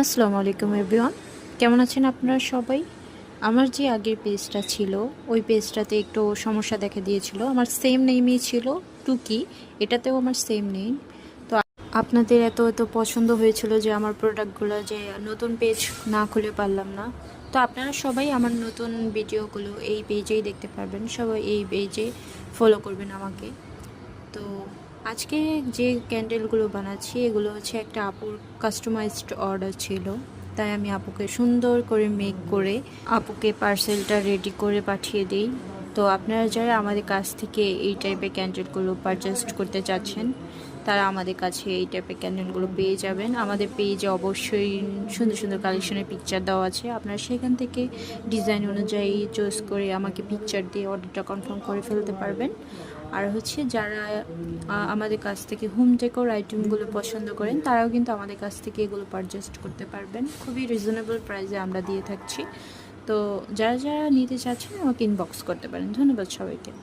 আসসালামু আলাইকুম এভরিওয়ান, কেমন আছেন আপনারা সবাই? আমার যে আগের পেজটা ছিল ওই পেজটাতে একটু সমস্যা দেখা দিয়েছিল। আমার সেম নেমই ছিল টুকি, এটাতেও আমার সেম নেম। তো আপনাদের এত এত পছন্দ হয়েছিল যে আমার প্রোডাক্টগুলো যে নতুন পেজ না খুলে পারলাম না। তো আপনারা সবাই আমার নতুন ভিডিওগুলো এই পেজেই দেখতে পারবেন, সবাই এই পেজে ফলো করবেন আমাকে। তো আজকে যে ক্যান্ডেলগুলো বানাচ্ছি এগুলো হচ্ছে একটা আপুর কাস্টমাইজড অর্ডার ছিল, তাই আমি আপুকে সুন্দর করে মেক করে আপুকে পার্সেলটা রেডি করে পাঠিয়ে দিই। তো আপনারা যারা আমাদের কাছ থেকে এই টাইপের ক্যান্ডেলগুলো পারচেস করতে চাচ্ছেন তারা আমাদের কাছে এই টাইপের ক্যান্ডেলগুলো পেয়ে যাবেন। আমাদের পেজে অবশ্যই সুন্দর সুন্দর কালেকশনের পিকচার দেওয়া আছে, আপনারা সেখান থেকে ডিজাইন অনুযায়ী চুজ করে আমাকে পিকচার দিয়ে অর্ডারটা কনফার্ম করে ফেলতে পারবেন। আর হচ্ছে যারা আমাদের কাছ থেকে হোম ডেকোর আইটেমগুলো পছন্দ করেন তারাও কিন্তু আমাদের কাছ থেকে এগুলো পারচেস করতে পারবেন, খুবই রিজনেবল প্রাইসে আমরা দিয়ে থাকছি। তো যারা যারা নিতে চাচ্ছেন আমাকে ইনবক্স করতে পারেন। ধন্যবাদ সবাইকে।